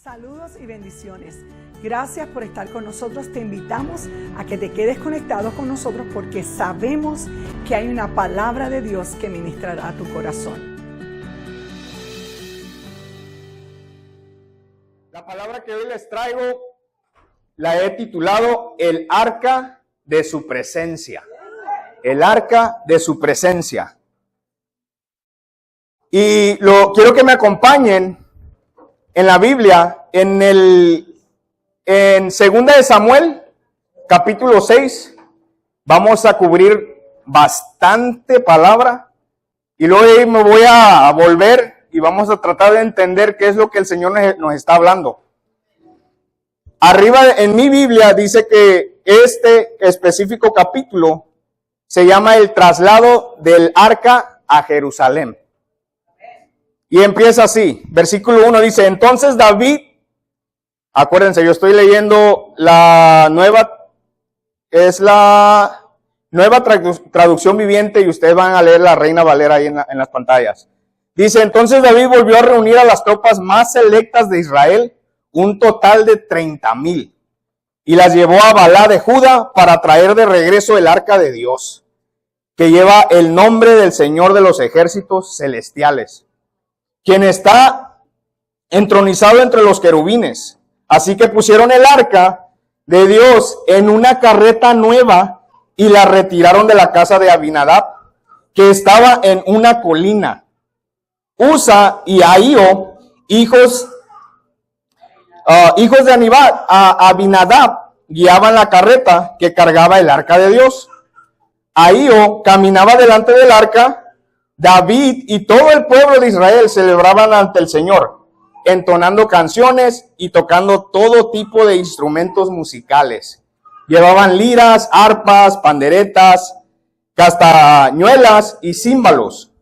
Saludos y bendiciones. Gracias por estar con nosotros. Te invitamos a que te quedes conectado con nosotros porque sabemos que hay una palabra de Dios que ministrará a tu corazón. La palabra que hoy les traigo la he titulado El Arca de su Presencia. El Arca de su Presencia. Y quiero que me acompañen en la Biblia, en 2 de Samuel, capítulo 6, vamos a cubrir bastante palabra y luego me voy a volver y vamos a tratar de entender qué es lo que el Señor nos está hablando. Arriba en mi Biblia dice que este específico capítulo se llama el traslado del arca a Jerusalén. Y empieza así, versículo 1 dice, entonces David, acuérdense, yo estoy leyendo la nueva traducción viviente y ustedes van a leer la Reina Valera ahí en las pantallas. Dice, entonces David volvió a reunir a las tropas más selectas de Israel, un total de 30,000, y las llevó a Balá de Judá para traer de regreso el arca de Dios, que lleva el nombre del Señor de los ejércitos celestiales, quien está entronizado entre los querubines. Así que pusieron el arca de Dios en una carreta nueva y la retiraron de la casa de Abinadab, que estaba en una colina. Usa y Ahío, hijos de Abinadab, guiaban la carreta que cargaba el arca de Dios. Ahío caminaba delante del arca. David y todo el pueblo de Israel celebraban ante el Señor, entonando canciones y tocando todo tipo de instrumentos musicales. Llevaban liras, arpas, panderetas, castañuelas y címbalos.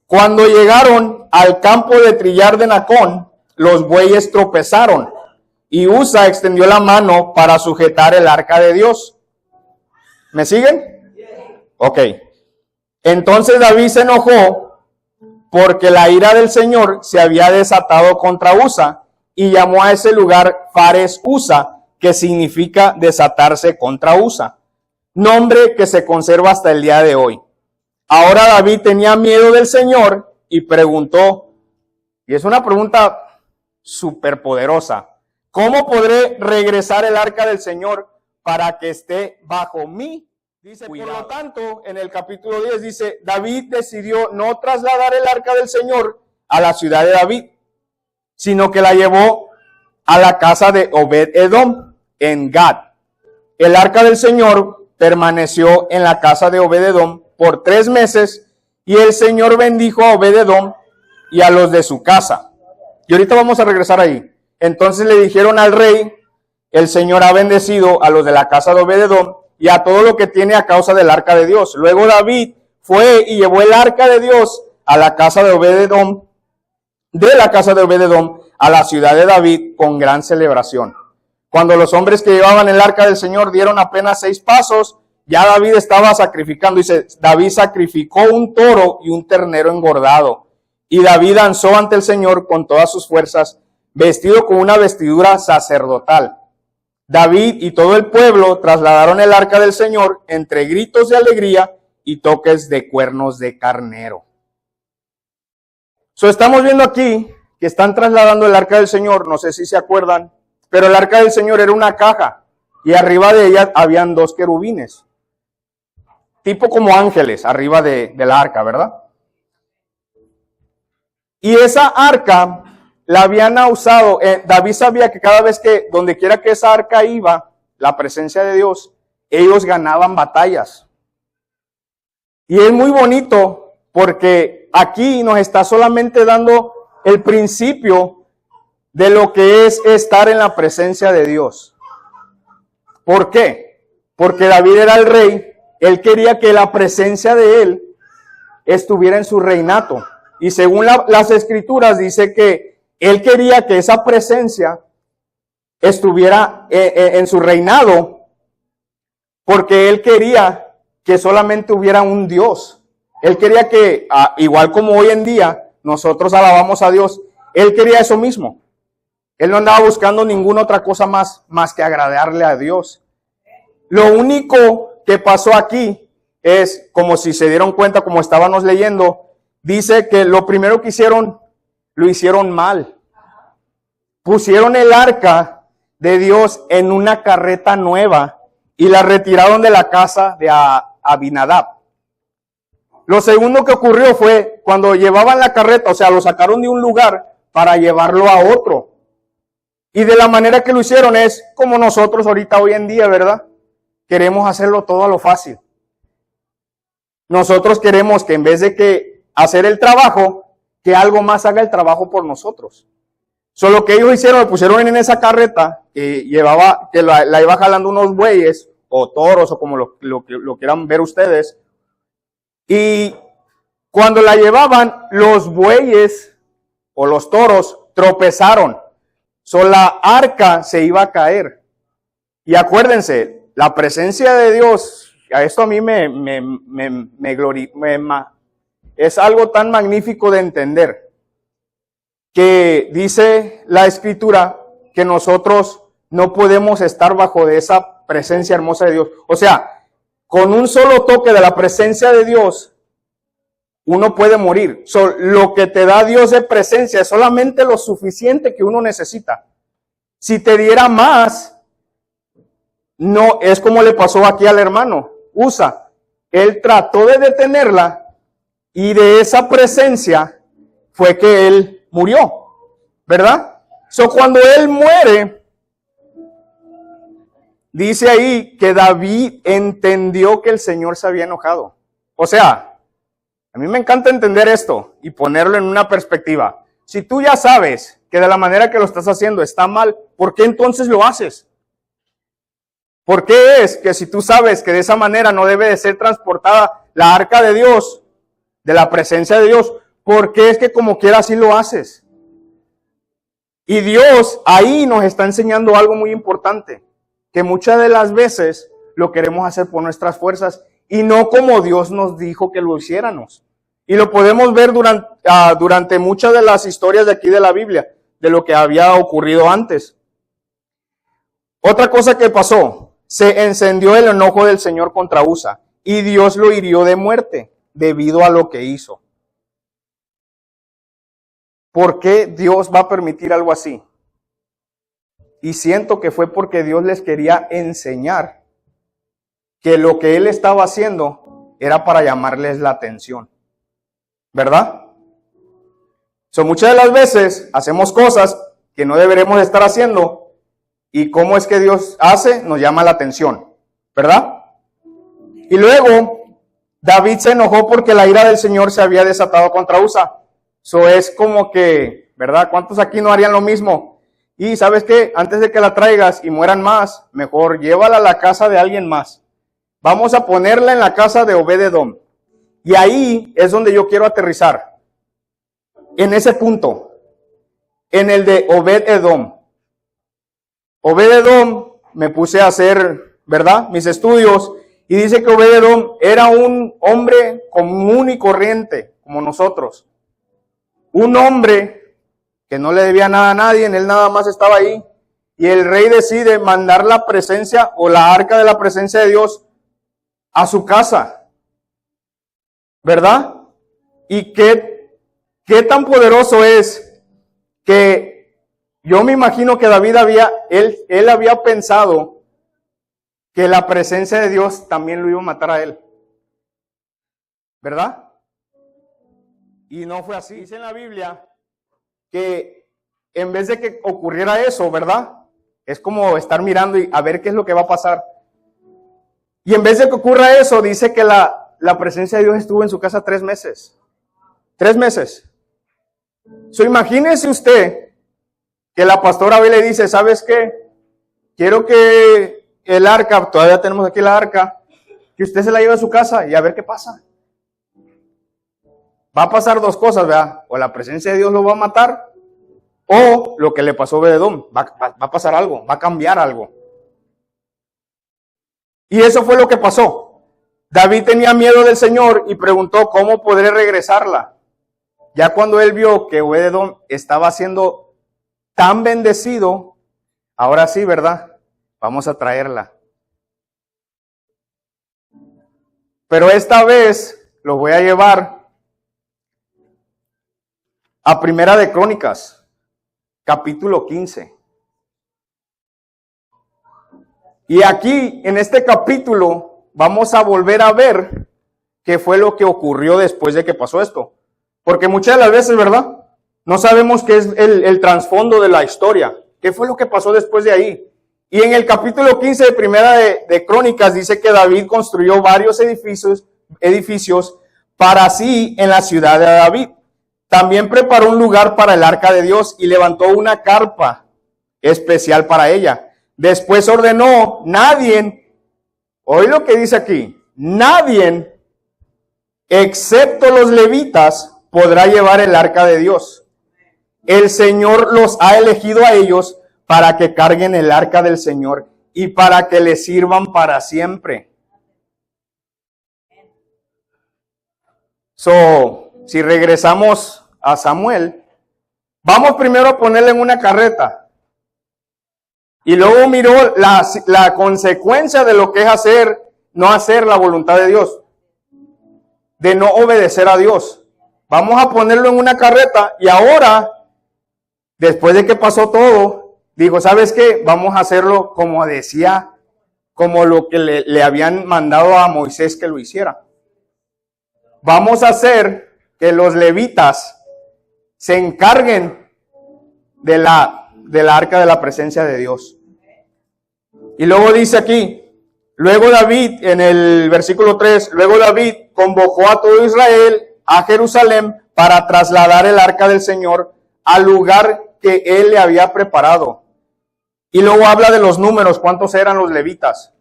Cuando llegaron al campo de trillar de Nacón, los bueyes tropezaron y Usa extendió la mano para sujetar el arca de Dios. ¿Me siguen? Ok. Entonces David se enojó porque la ira del Señor se había desatado contra Usa y llamó a ese lugar Fares Usa, que significa desatarse contra Usa, nombre que se conserva hasta el día de hoy. Ahora David tenía miedo del Señor y preguntó, y es una pregunta súper poderosa, ¿cómo podré regresar el arca del Señor para que esté bajo mí? Dice, cuidado. Por lo tanto, en el capítulo 10 dice, David decidió no trasladar el arca del Señor a la ciudad de David, sino que la llevó a la casa de Obed-Edom en Gad. El arca del Señor permaneció en la casa de Obed-Edom por 3 meses y el Señor bendijo a Obed-Edom y a los de su casa. Y ahorita vamos a regresar ahí. Entonces le dijeron al rey, el Señor ha bendecido a los de la casa de Obed-Edom y a todo lo que tiene a causa del arca de Dios. Luego David fue y llevó el arca de Dios a la casa de Obed-Edom, a la ciudad de David con gran celebración. Cuando los hombres que llevaban el arca del Señor dieron apenas 6 pasos, ya David estaba sacrificando. Dice, David sacrificó un toro y un ternero engordado. Y David danzó ante el Señor con todas sus fuerzas, vestido con una vestidura sacerdotal. David y todo el pueblo trasladaron el arca del Señor entre gritos de alegría y toques de cuernos de carnero. Estamos viendo aquí que están trasladando el arca del Señor, no sé si se acuerdan, pero el arca del Señor era una caja y arriba de ella habían 2 querubines, tipo como ángeles arriba de la arca, ¿verdad? Y esa arca la habían usado, David sabía que cada vez que, donde quiera que esa arca iba, la presencia de Dios, ellos ganaban batallas. Y es muy bonito porque aquí nos está solamente dando el principio de lo que es estar en la presencia de Dios. ¿Por qué? Porque David era el rey, él quería que la presencia de él estuviera en su reinato. Y según las escrituras dice que él quería que esa presencia estuviera en su reinado porque él quería que solamente hubiera un Dios. Él quería que, igual como hoy en día nosotros alabamos a Dios, él quería eso mismo. Él no andaba buscando ninguna otra cosa más que agradarle a Dios. Lo único que pasó aquí es, como si se dieron cuenta, como estábamos leyendo, dice que lo primero que hicieron, lo hicieron mal. Pusieron el arca de Dios en una carreta nueva y la retiraron de la casa de Abinadab. Lo segundo que ocurrió fue cuando llevaban la carreta, o sea, lo sacaron de un lugar para llevarlo a otro. Y de la manera que lo hicieron es como nosotros ahorita hoy en día, ¿verdad? Queremos hacerlo todo a lo fácil. Nosotros queremos que en vez de que hacer el trabajo, que algo más haga el trabajo por nosotros. Solo que ellos hicieron, lo pusieron en esa carreta que llevaba, que la iba jalando unos bueyes o toros o como lo quieran ver ustedes. Y cuando la llevaban, los bueyes o los toros tropezaron. La arca se iba a caer. Y acuérdense, la presencia de Dios, a esto a mí es algo tan magnífico de entender, que dice la Escritura que nosotros no podemos estar bajo de esa presencia hermosa de Dios. O sea, con un solo toque de la presencia de Dios, uno puede morir. Lo que te da Dios de presencia es solamente lo suficiente que uno necesita. Si te diera más, no es como le pasó aquí al hermano Usa. Él trató de detenerla y de esa presencia fue que él murió, ¿verdad? Cuando él muere, dice ahí que David entendió que el Señor se había enojado. O sea, a mí me encanta entender esto y ponerlo en una perspectiva. Si tú ya sabes que de la manera que lo estás haciendo está mal, ¿por qué entonces lo haces? ¿Por qué es que si tú sabes que de esa manera no debe de ser transportada la arca de Dios, de la presencia de Dios, por qué es que como quiera así lo haces? Y Dios ahí nos está enseñando algo muy importante, que muchas de las veces lo queremos hacer por nuestras fuerzas y no como Dios nos dijo que lo hiciéramos. Y lo podemos ver durante muchas de las historias de aquí de la Biblia, de lo que había ocurrido antes. Otra cosa que pasó, se encendió el enojo del Señor contra Usa y Dios lo hirió de muerte debido a lo que hizo. ¿Por qué Dios va a permitir algo así? Y siento que fue porque Dios les quería enseñar que lo que él estaba haciendo era para llamarles la atención, ¿verdad? Muchas de las veces hacemos cosas que no deberemos estar haciendo. ¿Y cómo es que Dios hace? Nos llama la atención, ¿verdad? Y luego, David se enojó porque la ira del Señor se había desatado contra Usa. Es como que, ¿verdad? ¿Cuántos aquí no harían lo mismo? Y ¿sabes qué? Antes de que la traigas y mueran más, mejor llévala a la casa de alguien más. Vamos a ponerla en la casa de Obed-Edom. Y ahí es donde yo quiero aterrizar. En ese punto. En el de Obed-Edom. Obed-Edom, me puse a hacer, ¿verdad?, mis estudios, y dice que Obed-Edom era un hombre común y corriente, como nosotros. Un hombre que no le debía nada a nadie, él nada más estaba ahí, y el rey decide mandar la presencia o la arca de la presencia de Dios a su casa, ¿verdad? Y qué tan poderoso es que yo me imagino que David él había pensado que la presencia de Dios también lo iba a matar a él, ¿verdad? Y no fue así. Dice en la Biblia que en vez de que ocurriera eso, ¿verdad? Es como estar mirando y a ver qué es lo que va a pasar. Y en vez de que ocurra eso, dice que la presencia de Dios estuvo en su casa 3 meses. 3 meses. Imagínese usted que la pastora Abel le dice, ¿sabes qué? Quiero que el arca, todavía tenemos aquí la arca, que usted se la lleve a su casa y a ver qué pasa. Va a pasar 2 cosas, ¿verdad? O la presencia de Dios lo va a matar, o lo que le pasó a Obed-Edom, va a pasar algo, va a cambiar algo. Y eso fue lo que pasó. David tenía miedo del Señor y preguntó, ¿cómo podré regresarla? Ya cuando él vio que Obed-Edom estaba haciendo tan bendecido, ahora sí, ¿verdad? Vamos a traerla. Pero esta vez lo voy a llevar a Primera de Crónicas, capítulo 15. Y aquí, en este capítulo, vamos a volver a ver qué fue lo que ocurrió después de que pasó esto. Porque muchas de las veces, ¿verdad? No sabemos qué es el trasfondo de la historia. ¿Qué fue lo que pasó después de ahí? Y en el capítulo 15 de Primera de Crónicas dice que David construyó varios edificios para sí en la ciudad de David. También preparó un lugar para el arca de Dios y levantó una carpa especial para ella. Después ordenó, oí lo que dice aquí, nadie, excepto los levitas, podrá llevar el arca de Dios. El Señor los ha elegido a ellos para que carguen el arca del Señor y para que le sirvan para siempre. Si regresamos a Samuel, vamos primero a ponerle en una carreta. Y luego miró la consecuencia de lo que es no hacer la voluntad de Dios, de no obedecer a Dios. Vamos a ponerlo en una carreta y ahora, después de que pasó todo, dijo, ¿sabes qué? Vamos a hacerlo como decía, como lo que le habían mandado a Moisés que lo hiciera. Vamos a hacer que los levitas se encarguen de la arca de la presencia de Dios. Y luego dice aquí, luego David, en el versículo 3, luego David convocó a todo Israel a Jerusalén para trasladar el arca del Señor al lugar que él le había preparado. Y luego habla de los números, cuántos eran los levitas.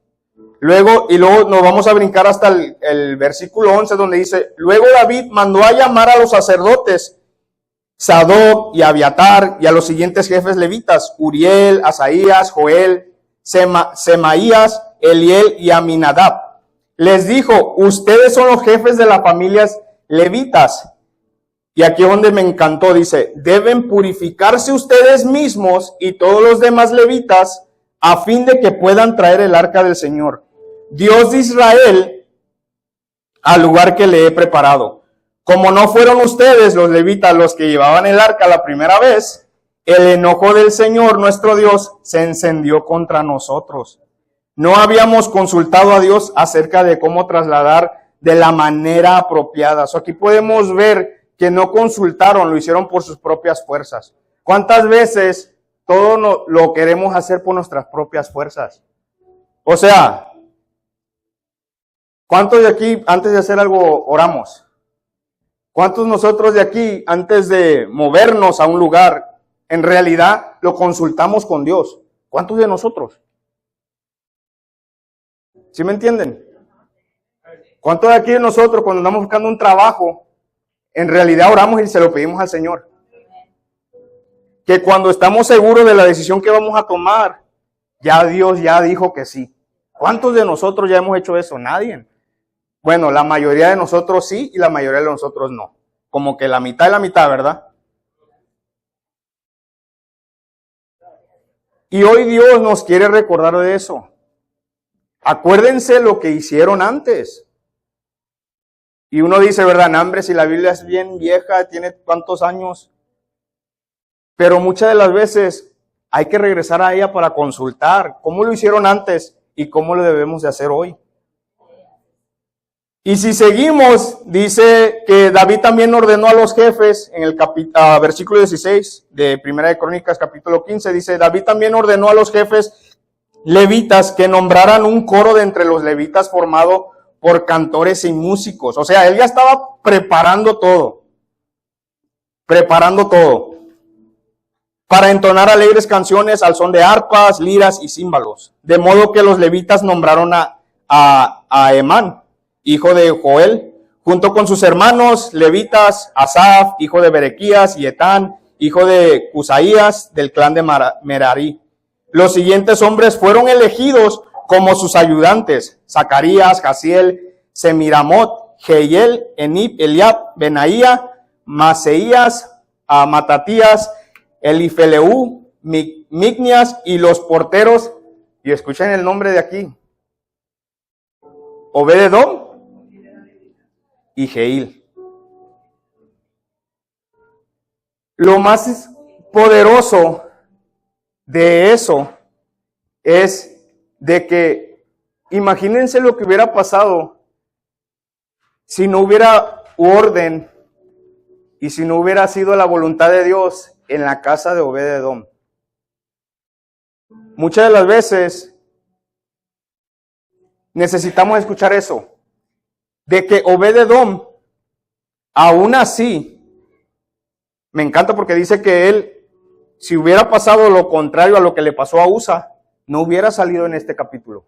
Luego nos vamos a brincar hasta el versículo 11, donde dice, luego David mandó a llamar a los sacerdotes Sadoc y Abiatar, y a los siguientes jefes levitas, Uriel, Asaías, Joel, Semaías, Eliel y Aminadab. Les dijo, ustedes son los jefes de las familias levitas. Y aquí es donde me encantó, dice, deben purificarse ustedes mismos y todos los demás levitas a fin de que puedan traer el arca del Señor, Dios de Israel, al lugar que le he preparado. Como no fueron ustedes, los levitas, los que llevaban el arca la primera vez, el enojo del Señor, nuestro Dios, se encendió contra nosotros. No habíamos consultado a Dios acerca de cómo trasladar de la manera apropiada. Aquí podemos ver que no consultaron, lo hicieron por sus propias fuerzas. ¿Cuántas veces todo lo queremos hacer por nuestras propias fuerzas? O sea, ¿cuántos de aquí, antes de hacer algo, oramos? ¿Cuántos nosotros de aquí, antes de movernos a un lugar, en realidad lo consultamos con Dios? ¿Cuántos de nosotros? ¿Sí me entienden? ¿Cuántos de aquí de nosotros, cuando andamos buscando un trabajo, en realidad oramos y se lo pedimos al Señor? Que cuando estamos seguros de la decisión que vamos a tomar, ya Dios ya dijo que sí. ¿Cuántos de nosotros ya hemos hecho eso? Nadie. Bueno, la mayoría de nosotros sí y la mayoría de nosotros no. Como que la mitad y la mitad, ¿verdad? Y hoy Dios nos quiere recordar de eso. Acuérdense lo que hicieron antes. Y uno dice, ¿verdad? Hombre, si la Biblia es bien vieja, tiene cuántos años. Pero muchas de las veces hay que regresar a ella para consultar cómo lo hicieron antes y cómo lo debemos de hacer hoy. Y si seguimos, dice que David también ordenó a los jefes, en el versículo 16 de 1 de Crónicas, capítulo 15, dice, David también ordenó a los jefes levitas que nombraran un coro de entre los levitas formado por cantores y músicos. O sea, él ya estaba preparando todo, para entonar alegres canciones al son de arpas, liras y címbalos. De modo que los levitas nombraron a Emán, hijo de Joel, junto con sus hermanos levitas, Asaf, hijo de Berequías, y Etán, hijo de Cusaías, del clan de Merari. Los siguientes hombres fueron elegidos como sus ayudantes: Zacarías, Jaziel, Semiramot, Jehiel, Enib, Eliab, Benaía, Maseías, Matatías, Elifeleu, Micnias y los porteros, y escuchen el nombre de aquí, Obed-edom y Jehiel. Lo más poderoso de eso es de que imagínense lo que hubiera pasado si no hubiera orden y si no hubiera sido la voluntad de Dios en la casa de Obed-edom. Muchas de las veces necesitamos escuchar eso, de que Obed-edom, aún así, me encanta porque dice que él, si hubiera pasado lo contrario a lo que le pasó a Usa, no hubiera salido en este capítulo.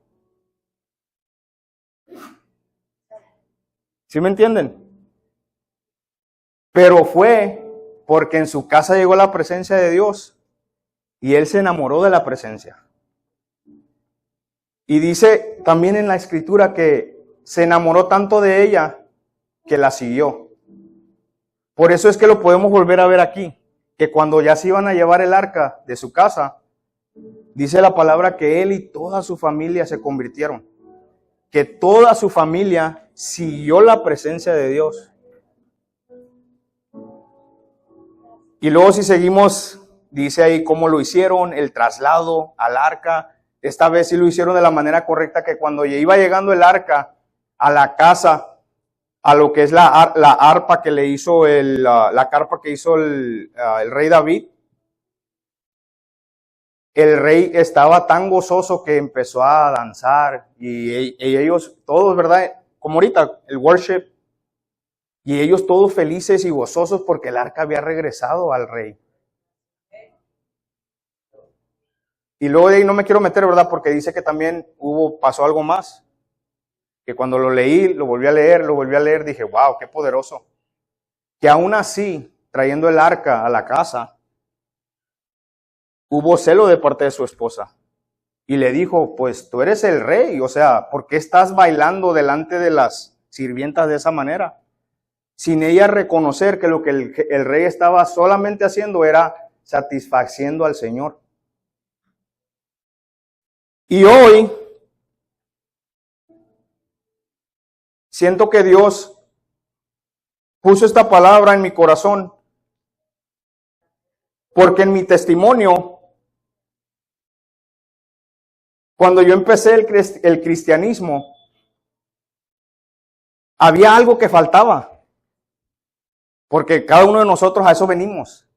¿Sí me entienden? Pero fue porque en su casa llegó la presencia de Dios y él se enamoró de la presencia. Y dice también en la escritura que se enamoró tanto de ella que la siguió. Por eso es que lo podemos volver a ver aquí, que cuando ya se iban a llevar el arca de su casa, dice la palabra que él y toda su familia se convirtieron, que toda su familia siguió la presencia de Dios. Y luego si seguimos, dice ahí cómo lo hicieron, el traslado al arca. Esta vez sí lo hicieron de la manera correcta, que cuando iba llegando el arca a la casa, a lo que es la arpa que le hizo la carpa que hizo el rey David, el rey estaba tan gozoso que empezó a danzar y ellos todos, ¿verdad? Como ahorita, el worship, y ellos todos felices y gozosos porque el arca había regresado al rey. Y luego de ahí no me quiero meter, ¿verdad? Porque dice que también pasó algo más. Que cuando lo leí, lo volví a leer, dije, wow, qué poderoso. Que aún así, trayendo el arca a la casa, hubo celo de parte de su esposa. Y le dijo, pues tú eres el rey, o sea, ¿por qué estás bailando delante de las sirvientas de esa manera? Sin ella reconocer que lo que el rey estaba solamente haciendo era satisfaciendo al Señor. Y hoy siento que Dios puso esta palabra en mi corazón, porque en mi testimonio, cuando yo empecé el cristianismo, había algo que faltaba, porque cada uno de nosotros a eso venimos,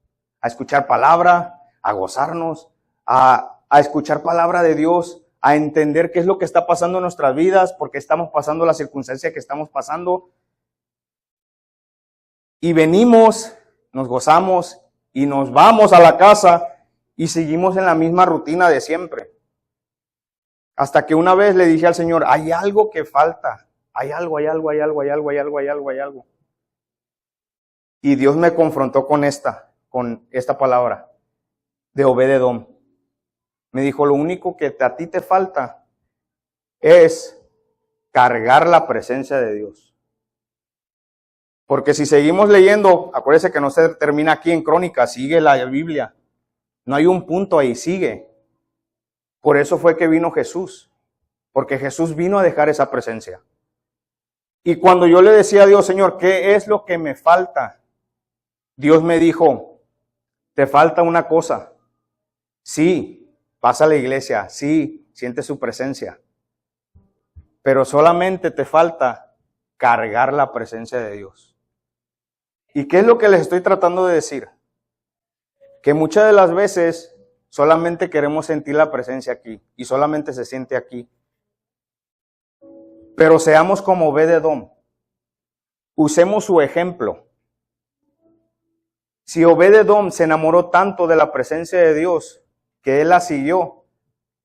a escuchar palabra, a gozarnos, a escuchar palabra de Dios, a entender qué es lo que está pasando en nuestras vidas, por qué estamos pasando la circunstancia que estamos pasando. Y venimos, nos gozamos y nos vamos a la casa y seguimos en la misma rutina de siempre. Hasta que una vez le dije al Señor, hay algo que falta, hay algo. Y Dios me confrontó con esta palabra de Obed-edom. Me dijo, lo único que a ti te falta es cargar la presencia de Dios. Porque si seguimos leyendo, acuérdense que no se termina aquí en Crónicas, sigue la Biblia. No hay un punto ahí, sigue. Por eso fue que vino Jesús, porque Jesús vino a dejar esa presencia. Y cuando yo le decía a Dios, Señor, ¿qué es lo que me falta? Dios me dijo, te falta una cosa. Sí, vas a la iglesia, sí, sientes su presencia, pero solamente te falta cargar la presencia de Dios. ¿Y qué es lo que les estoy tratando de decir? Que muchas de las veces solamente queremos sentir la presencia aquí y solamente se siente aquí. Pero seamos como Obed-edom. Usemos su ejemplo. Si Obed-edom se enamoró tanto de la presencia de Dios que él la siguió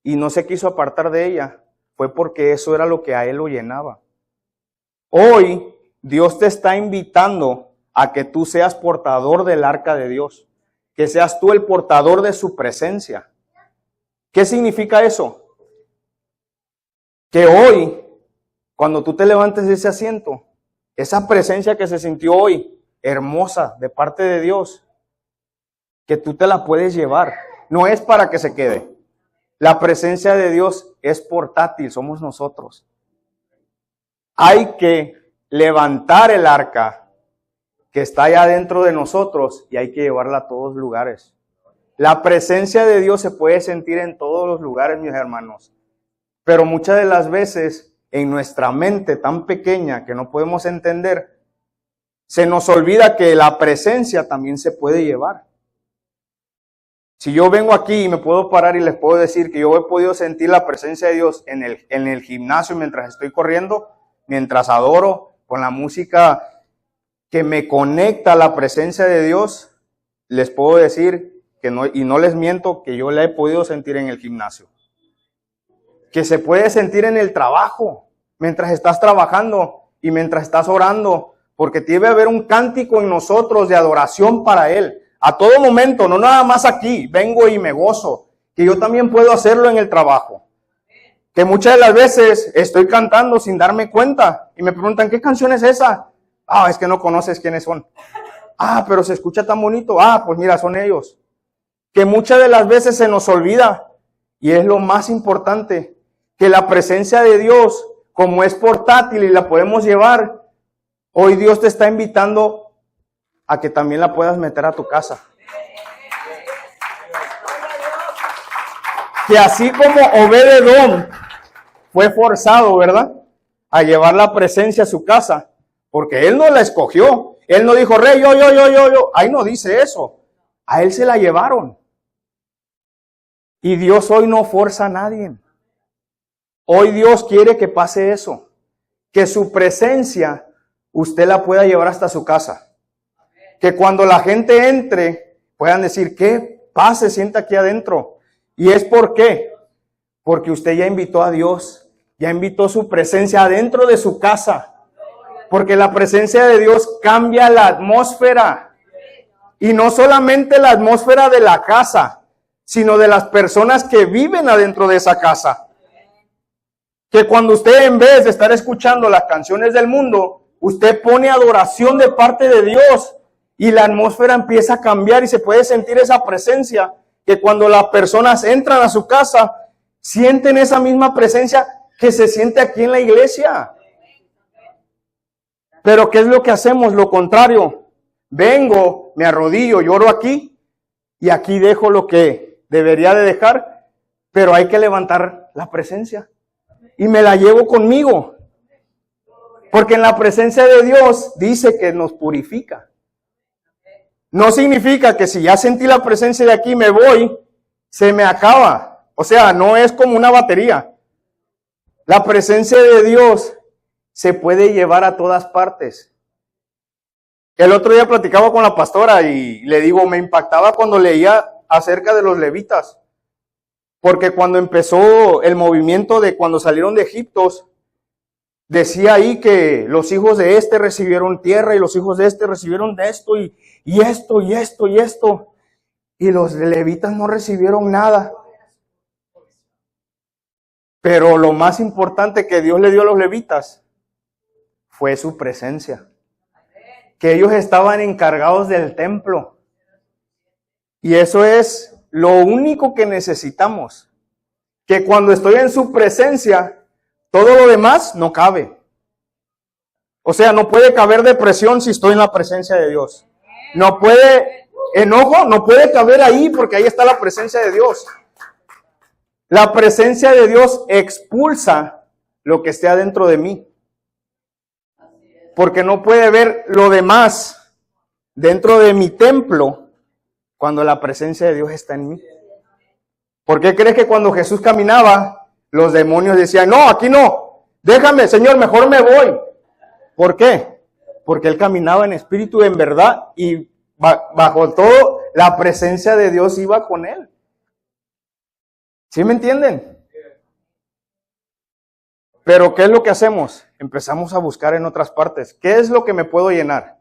y no se quiso apartar de ella, fue porque eso era lo que a él lo llenaba. Hoy Dios te está invitando a que tú seas portador del arca de Dios, que seas tú el portador de su presencia. ¿Qué significa eso? Que hoy, cuando tú te levantes de ese asiento, esa presencia que se sintió hoy, hermosa, de parte de Dios, que tú te la puedes llevar. no es para que se quede. La presencia de Dios es portátil, somos nosotros. Hay que levantar el arca que está allá dentro de nosotros y hay que llevarla a todos lugares. La presencia de Dios se puede sentir en todos los lugares, mis hermanos. Pero muchas de las veces, en nuestra mente tan pequeña que no podemos entender, se nos olvida que la presencia también se puede llevar. Si yo vengo aquí y me puedo parar y les puedo decir que yo he podido sentir la presencia de Dios en el gimnasio mientras estoy corriendo, mientras adoro, con la música que me conecta a la presencia de Dios, les puedo decir que no, y no les miento, que yo la he podido sentir en el gimnasio. Que se puede sentir en el trabajo, mientras estás trabajando y mientras estás orando, porque debe haber un cántico en nosotros de adoración para Él. A todo momento, no nada más aquí, vengo y me gozo, que yo también puedo hacerlo en el trabajo. Que muchas de las veces estoy cantando sin darme cuenta y me preguntan, ¿qué canción es esa? Es que no conoces quiénes son. Pero se escucha tan bonito. Pues mira, son ellos. Que muchas de las veces se nos olvida, y es lo más importante, que la presencia de Dios, como es portátil y la podemos llevar, hoy Dios te está invitando a que también la puedas meter a tu casa. Que así como Obed-Edom fue forzado, ¿verdad?, a llevar la presencia a su casa, porque él no la escogió. Él no dijo, rey, yo. Ahí no dice eso. A él se la llevaron. Y Dios hoy no forza a nadie. Hoy Dios quiere que pase eso. Que su presencia usted la pueda llevar hasta su casa. Que cuando la gente entre, puedan decir, ¿qué? Pase, sienta aquí adentro. ¿Y es por qué? Porque usted ya invitó a Dios, ya invitó su presencia adentro de su casa. Porque la presencia de Dios cambia la atmósfera. Y no solamente la atmósfera de la casa, sino de las personas que viven adentro de esa casa. Que cuando usted, en vez de estar escuchando las canciones del mundo, usted pone adoración de parte de Dios. Y la atmósfera empieza a cambiar y se puede sentir esa presencia, que cuando las personas entran a su casa, sienten esa misma presencia que se siente aquí en la iglesia. Pero ¿qué es lo que hacemos? Lo contrario. Vengo, me arrodillo, lloro aquí y aquí dejo lo que debería de dejar, pero hay que levantar la presencia y me la llevo conmigo. Porque en la presencia de Dios dice que nos purifica. No significa que si ya sentí la presencia de aquí me voy, se me acaba. O sea, no es como una batería. La presencia de Dios se puede llevar a todas partes. El otro día platicaba con la pastora y le digo, me impactaba cuando leía acerca de los levitas. Porque cuando empezó el movimiento de cuando salieron de Egipto, decía ahí que los hijos de este recibieron tierra y los hijos de este recibieron de esto y esto y esto y esto. Y los levitas no recibieron nada. Pero lo más importante que Dios le dio a los levitas fue su presencia. Que ellos estaban encargados del templo. Y eso es lo único que necesitamos. Que cuando estoy en su presencia, todo lo demás no cabe. O sea, no puede caber depresión si estoy en la presencia de Dios. No puede, enojo no puede caber ahí porque ahí está la presencia de Dios. La presencia de Dios expulsa lo que esté adentro de mí. Porque no puede ver lo demás dentro de mi templo cuando la presencia de Dios está en mí. ¿Por qué crees que cuando Jesús caminaba, los demonios decían, no, aquí no, déjame, Señor, mejor me voy? ¿Por qué? Porque Él caminaba en espíritu, en verdad, y bajo todo, la presencia de Dios iba con Él. ¿Sí me entienden? Pero ¿qué es lo que hacemos? Empezamos a buscar en otras partes. ¿Qué es lo que me puedo llenar?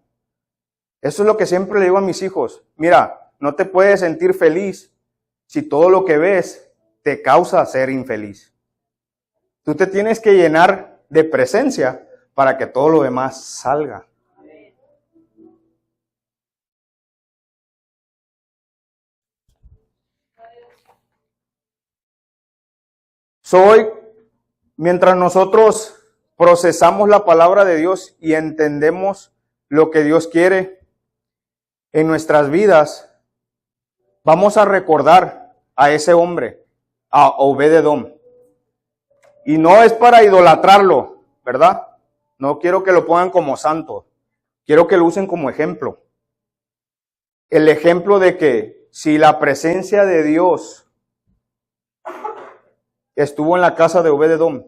Eso es lo que siempre le digo a mis hijos. Mira, no te puedes sentir feliz si todo lo que ves te causa ser infeliz. Tú te tienes que llenar de presencia para que todo lo demás salga. Mientras nosotros procesamos la palabra de Dios y entendemos lo que Dios quiere en nuestras vidas, vamos a recordar a ese hombre, a Obed-Edom. Y no es para idolatrarlo, ¿verdad? No quiero que lo pongan como santo. Quiero que lo usen como ejemplo. El ejemplo de que si la presencia de Dios estuvo en la casa de Obed-Edom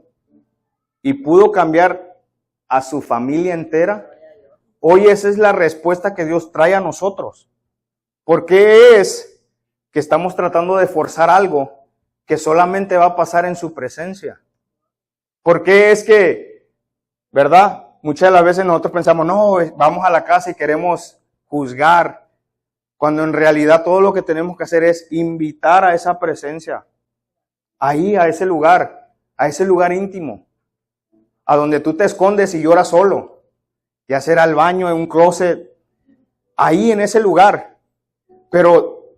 y pudo cambiar a su familia entera, hoy esa es la respuesta que Dios trae a nosotros. ¿Por qué es que estamos tratando de forzar algo que solamente va a pasar en su presencia? ¿Por qué es que, verdad? Muchas de las veces nosotros pensamos, no, vamos a la casa y queremos juzgar, cuando en realidad todo lo que tenemos que hacer es invitar a esa presencia, ahí, a ese lugar íntimo, a donde tú te escondes y lloras solo, ya sea al baño, en un closet, ahí en ese lugar. Pero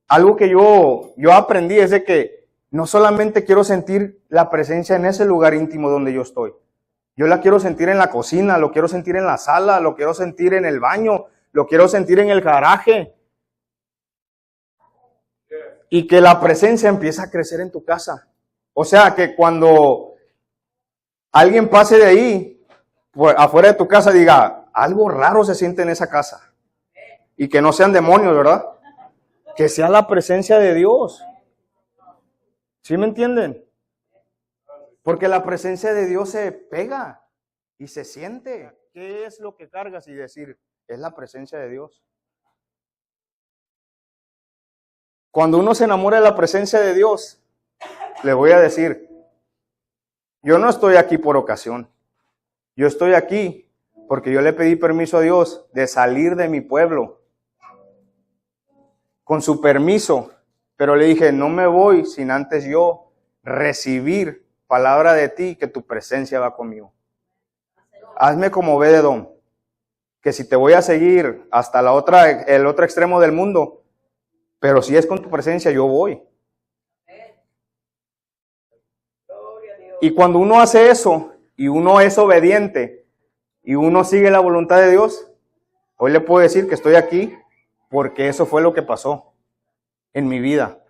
algo que yo aprendí es de que no solamente quiero sentir la presencia en ese lugar íntimo donde yo estoy. Yo la quiero sentir en la cocina, lo quiero sentir en la sala, lo quiero sentir en el baño, lo quiero sentir en el garaje. Y que la presencia empieza a crecer en tu casa. O sea, que cuando alguien pase de ahí, afuera de tu casa, diga, algo raro se siente en esa casa. Y que no sean demonios, ¿verdad? Que sea la presencia de Dios. ¿Sí me entienden? Porque la presencia de Dios se pega y se siente. ¿Qué es lo que cargas? Y decir, es la presencia de Dios. Cuando uno se enamora de la presencia de Dios, le voy a decir, yo no estoy aquí por ocasión. Yo estoy aquí porque yo le pedí permiso a Dios de salir de mi pueblo. Con su permiso. Pero le dije, no me voy sin antes yo recibir palabra de ti, que tu presencia va conmigo. Hazme como Obed-Edom, que si te voy a seguir hasta el otro extremo del mundo, pero si es con tu presencia, yo voy. Y cuando uno hace eso, y uno es obediente, y uno sigue la voluntad de Dios, hoy le puedo decir que estoy aquí, porque eso fue lo que pasó en mi vida.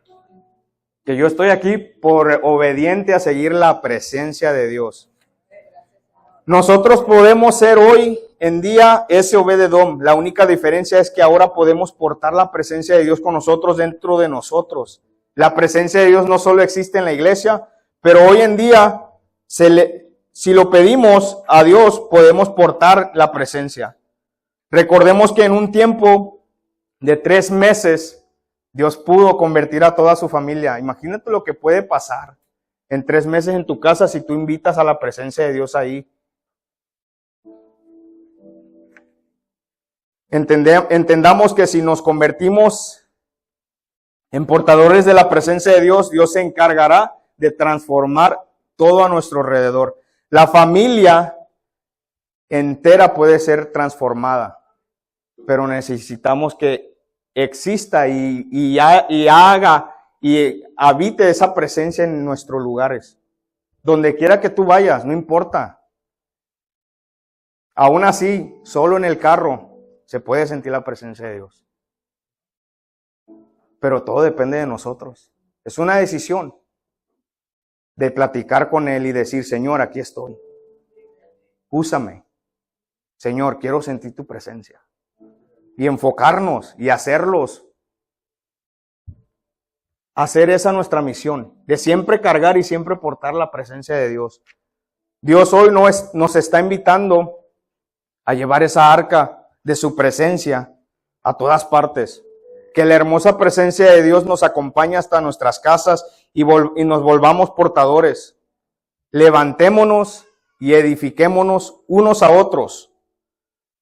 Que yo estoy aquí por obediente a seguir la presencia de Dios. Nosotros podemos ser hoy en día ese Obed-Edom. La única diferencia es que ahora podemos portar la presencia de Dios con nosotros dentro de nosotros. La presencia de Dios no solo existe en la iglesia, pero hoy en día, si lo pedimos a Dios, podemos portar la presencia. Recordemos que en un tiempo de 3 meses, Dios pudo convertir a toda su familia. Imagínate lo que puede pasar en 3 meses en tu casa si tú invitas a la presencia de Dios ahí. Entendamos que si nos convertimos en portadores de la presencia de Dios, Dios se encargará de transformar todo a nuestro alrededor. La familia entera puede ser transformada, pero necesitamos que exista y haga y habite esa presencia en nuestros lugares. Donde quiera que tú vayas, no importa. Aún así, solo en el carro se puede sentir la presencia de Dios. Pero todo depende de nosotros. Es una decisión de platicar con Él y decir, Señor, aquí estoy. Úsame. Señor, quiero sentir tu presencia. Y enfocarnos y hacerlos. Hacer esa nuestra misión, de siempre cargar y siempre portar la presencia de Dios. Dios hoy nos está invitando a llevar esa arca de su presencia a todas partes. Que la hermosa presencia de Dios nos acompañe hasta nuestras casas y nos volvamos portadores. Levantémonos y edifiquémonos unos a otros,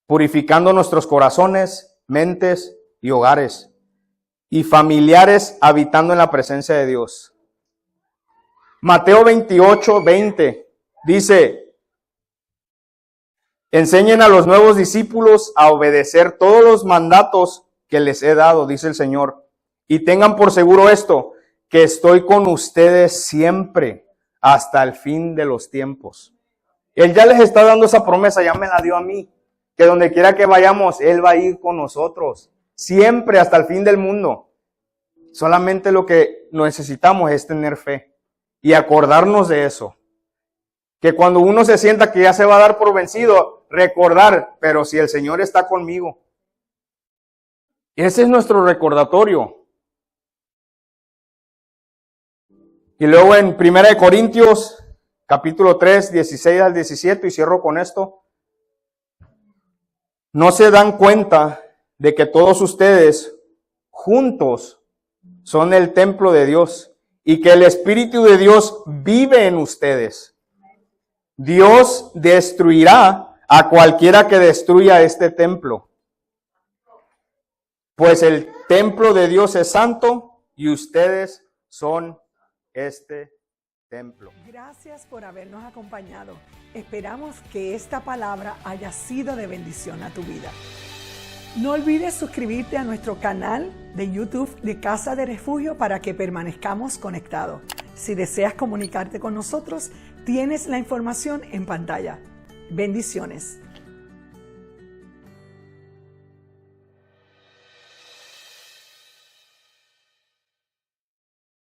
purificando nuestros corazones, mentes y hogares, y familiares habitando en la presencia de Dios. Mateo 28:20 dice, enseñen a los nuevos discípulos a obedecer todos los mandatos que les he dado, dice el Señor, y tengan por seguro esto, que estoy con ustedes siempre, hasta el fin de los tiempos. Él ya les está dando esa promesa, ya me la dio a mí, que donde quiera que vayamos, Él va a ir con nosotros, siempre hasta el fin del mundo. Solamente lo que necesitamos es tener fe y acordarnos de eso. Que cuando uno se sienta que ya se va a dar por vencido, recordar, pero si el Señor está conmigo. Ese es nuestro recordatorio. Y luego en 1 Corintios, capítulo 3, 16 al 17, y cierro con esto. ¿No se dan cuenta de que todos ustedes juntos son el templo de Dios y que el Espíritu de Dios vive en ustedes? Dios destruirá a cualquiera que destruya este templo, pues el templo de Dios es santo y ustedes son este templo. Gracias por habernos acompañado. Esperamos que esta palabra haya sido de bendición a tu vida. No olvides suscribirte a nuestro canal de YouTube de Casa de Refugio para que permanezcamos conectados. Si deseas comunicarte con nosotros, tienes la información en pantalla. Bendiciones.